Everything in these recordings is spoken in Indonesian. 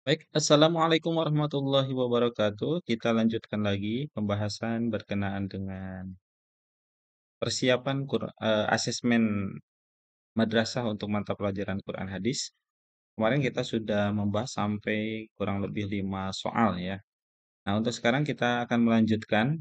Baik, assalamualaikum warahmatullahi wabarakatuh. Kita lanjutkan lagi pembahasan berkenaan dengan persiapan asesmen madrasah untuk mata pelajaran Quran hadis. Kemarin kita sudah membahas sampai kurang lebih 5 soal ya. Nah, untuk sekarang kita akan melanjutkan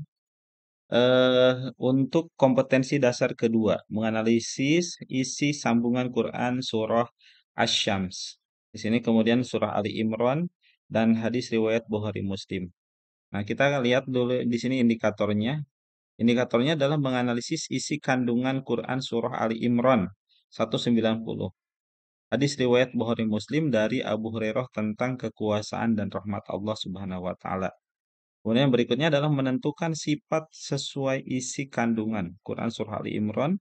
untuk kompetensi dasar kedua, menganalisis isi sambungan Quran surah Asy-Syams. Di sini kemudian surah Ali Imran dan hadis riwayat Bukhari Muslim. Nah, kita lihat dulu di sini indikatornya. Indikatornya adalah menganalisis isi kandungan Quran surah Ali Imran 190. Hadis riwayat Bukhari Muslim dari Abu Hurairah tentang kekuasaan dan rahmat Allah Subhanahu wa taala. Kemudian berikutnya adalah menentukan sifat sesuai isi kandungan Quran surah Ali Imran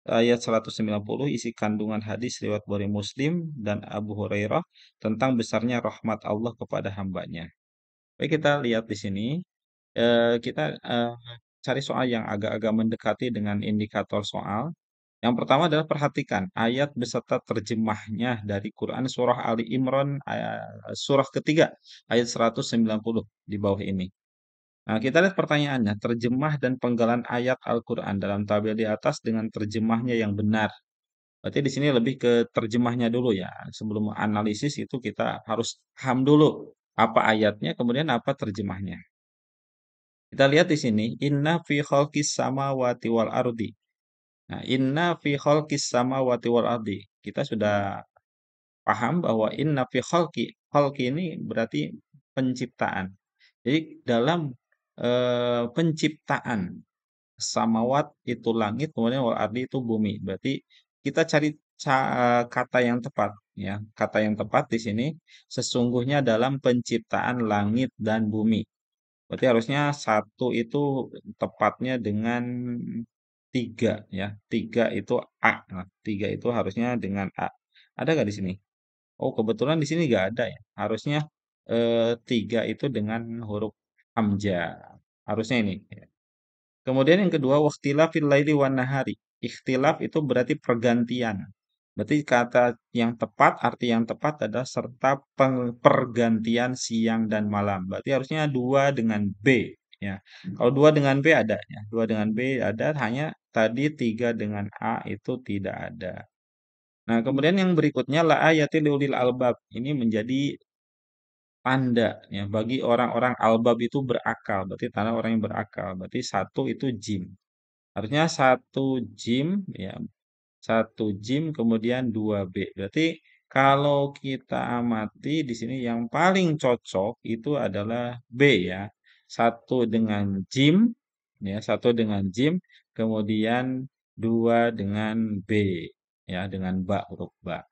ayat 190, isi kandungan hadis riwayat Bukhari Muslim dan Abu Hurairah tentang besarnya rahmat Allah kepada hambanya. Baik, kita lihat di sini. Kita cari soal yang agak-agak mendekati dengan indikator soal. Yang pertama adalah perhatikan ayat beserta terjemahnya dari Quran surah Ali Imran surah ketiga ayat 190 di bawah ini. Nah, kita lihat pertanyaannya, terjemah dan penggalan ayat Al-Quran dalam tabel di atas dengan terjemahnya yang benar. Berarti di sini lebih ke terjemahnya dulu ya. Sebelum analisis itu kita harus paham dulu apa ayatnya, kemudian apa terjemahnya. Kita lihat di sini, inna fi khalqis samawati wal ardi. Nah, inna fi khalqis samawati wal ardi. Kita sudah paham bahwa inna fi khalqi, khalqi ini berarti penciptaan. Jadi dalam penciptaan samawat itu langit, kemudian wal ardi itu bumi. Berarti kita cari kata yang tepat ya. Kata yang tepat di sini sesungguhnya dalam penciptaan langit dan bumi. Berarti harusnya satu itu tepatnya dengan tiga ya. Tiga itu A. Nah, tiga itu harusnya dengan A. Ada nggak di sini? Oh, kebetulan di sini nggak ada ya. Harusnya tiga itu dengan huruf hamzah. Harusnya ini. Ya. Kemudian yang kedua, waktilaf fil laili wan nahari. Ikhtilaf itu berarti pergantian. Berarti kata yang tepat, arti yang tepat adalah serta pergantian siang dan malam. Berarti harusnya dua dengan B. Ya. Kalau dua dengan B ada ya. Dua dengan B ada, hanya tadi tiga dengan A itu tidak ada. Nah, kemudian yang berikutnya la ayatil ulil albab. Ini menjadi tanda ya bagi orang-orang albab itu berakal. Berarti tanda orang yang berakal. Berarti satu itu jim. Harusnya satu jim ya, satu jim kemudian dua B. Berarti kalau kita amati di sini yang paling cocok itu adalah B ya. Satu dengan jim ya, satu dengan jim kemudian dua dengan B ya, dengan ba, huruf ba.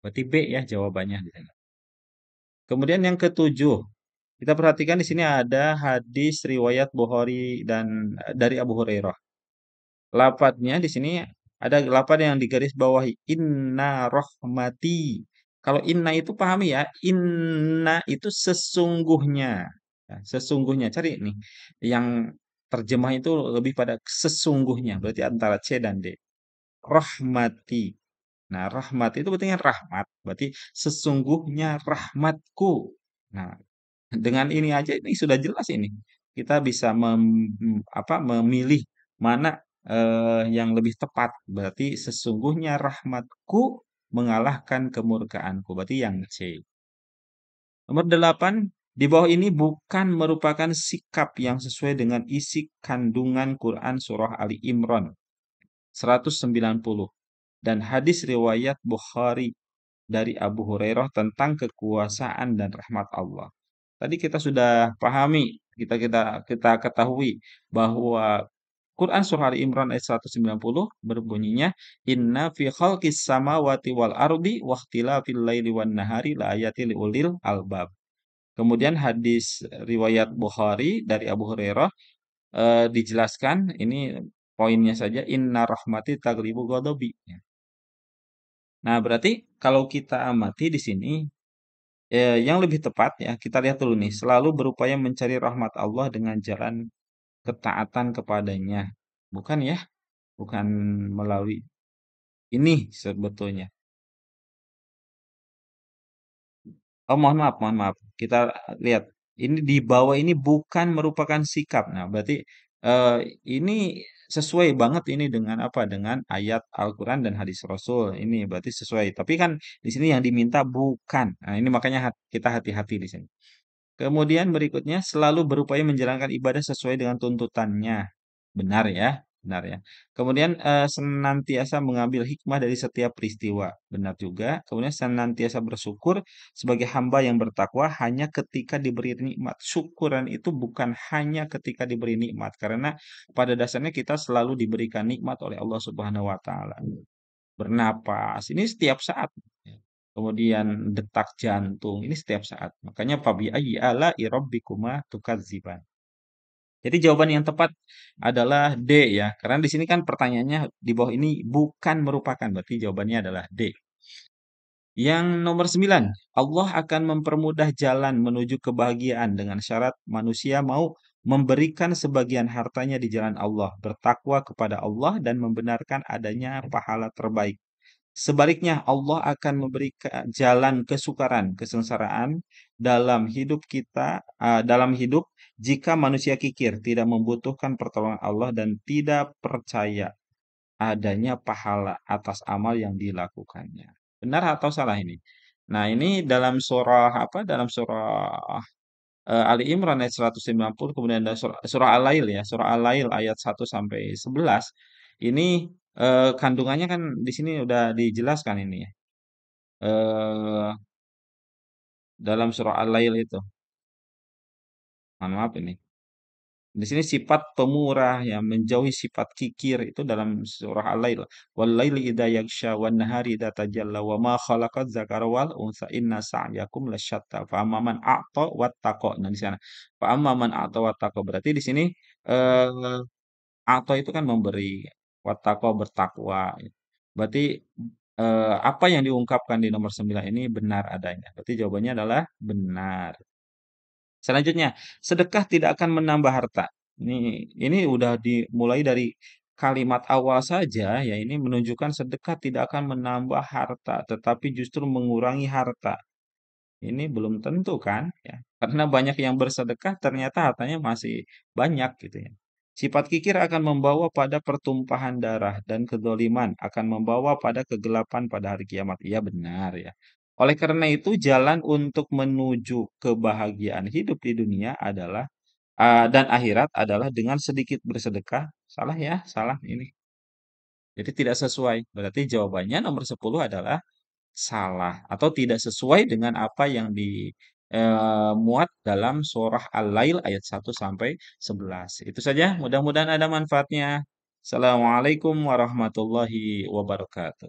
Berarti B ya jawabannya di sana. Kemudian yang ketujuh, kita perhatikan di sini ada hadis riwayat Bukhari dan dari Abu Hurairah. Lafadznya di sini ada lafadz yang digaris bawahi inna rahmati. Kalau inna itu pahami ya, inna itu sesungguhnya. Ya, sesungguhnya cari nih yang terjemah itu lebih pada sesungguhnya, berarti antara C dan D. Rahmati. Nah, rahmat itu berarti kan rahmat, berarti sesungguhnya rahmatku. Nah, dengan ini aja ini sudah jelas ini. Kita bisa memilih mana yang lebih tepat. Berarti sesungguhnya rahmatku mengalahkan kemurkaanku. Berarti yang C. Nomor 8, di bawah ini bukan merupakan sikap yang sesuai dengan isi kandungan Quran Surah Ali Imran 190 dan hadis riwayat Bukhari dari Abu Hurairah tentang kekuasaan dan rahmat Allah. Tadi kita sudah pahami, kita ketahui bahwa Quran surah Ali Imran ayat 190 berbunyinya inna fi khalqis samawati wal ardi wakhtilafil laili wan nahari la ayatil ulil albab. Kemudian hadis riwayat Bukhari dari Abu Hurairah dijelaskan ini poinnya saja inna rahmati taglibu ghadabi. Nah, berarti kalau kita amati di sini yang lebih tepat ya, kita lihat dulu nih, selalu berupaya mencari rahmat Allah dengan jalan ketaatan kepadanya. Bukan ya, bukan melalui ini sebetulnya. Oh, mohon maaf. Kita lihat ini di bawah ini bukan merupakan sikap. Nah, berarti eh, ini sesuai banget ini dengan apa? Dengan ayat Al-Qur'an dan hadis Rasul. Ini berarti sesuai. Tapi kan di sini yang diminta bukan. Nah, ini makanya kita hati-hati di sini. Kemudian berikutnya selalu berupaya menjalankan ibadah sesuai dengan tuntutannya. Benar ya, benar ya. Kemudian senantiasa mengambil hikmah dari setiap peristiwa. Benar juga. Kemudian senantiasa bersyukur sebagai hamba yang bertakwa hanya ketika diberi nikmat. Syukuran itu bukan hanya ketika diberi nikmat, karena pada dasarnya kita selalu diberikan nikmat oleh Allah Subhanahu wa taala. Bernapas, ini setiap saat. Kemudian detak jantung, ini setiap saat. Makanya fabi'ayyi ala'i rabbikuma tukadziban. Jadi jawaban yang tepat adalah D ya. Karena di sini kan pertanyaannya di bawah ini bukan merupakan, berarti jawabannya adalah D. Yang nomor 9, Allah akan mempermudah jalan menuju kebahagiaan dengan syarat manusia mau memberikan sebagian hartanya di jalan Allah, bertakwa kepada Allah dan membenarkan adanya pahala terbaik. Sebaliknya, Allah akan memberikan jalan kesukaran, kesengsaraan dalam hidup kita, dalam hidup jika manusia kikir, tidak membutuhkan pertolongan Allah dan tidak percaya adanya pahala atas amal yang dilakukannya. Benar atau salah ini? Nah, ini dalam surah apa? Dalam surah Ali Imran ayat 190, kemudian ada surah Al-Lail ya, surah Al-Lail ayat 1 sampai 11. Ini kandungannya kan di sini udah dijelaskan ini ya. eh Dalam surah Al-Lail itu. Mohon maaf ini. Di sini sifat pemurah yang menjauhi sifat kikir itu dalam surah Al-Lail. Wal-laili idza yaghsha wan nahari idza tajalla wa ma khalaqaz dzakara wal unsa inna sa'yakum lasyatta. Fa amman a'ta wattaqa. Nah, di sana. Fa amman a'ta wattaqa. Berarti di sini eh a'ta itu kan memberi, wattaqa bertakwa. Berarti apa yang diungkapkan di nomor 9 ini benar adanya. Berarti jawabannya adalah benar. Selanjutnya, sedekah tidak akan menambah harta. Ini udah dimulai dari kalimat awal saja ya, ini menunjukkan sedekah tidak akan menambah harta, tetapi justru mengurangi harta. Ini belum tentu kan ya. Karena banyak yang bersedekah ternyata hartanya masih banyak gitu ya. Sifat kikir akan membawa pada pertumpahan darah dan kedoliman, akan membawa pada kegelapan pada hari kiamat. Iya benar ya. Oleh karena itu jalan untuk menuju kebahagiaan hidup di dunia adalah dan akhirat adalah dengan sedikit bersedekah. Salah ya, salah ini. Jadi tidak sesuai. Berarti jawabannya nomor 10 adalah salah atau tidak sesuai dengan apa yang dimuat dalam surah Al-Lail ayat 1 sampai 11. Itu saja, mudah-mudahan ada manfaatnya. Assalamualaikum warahmatullahi wabarakatuh.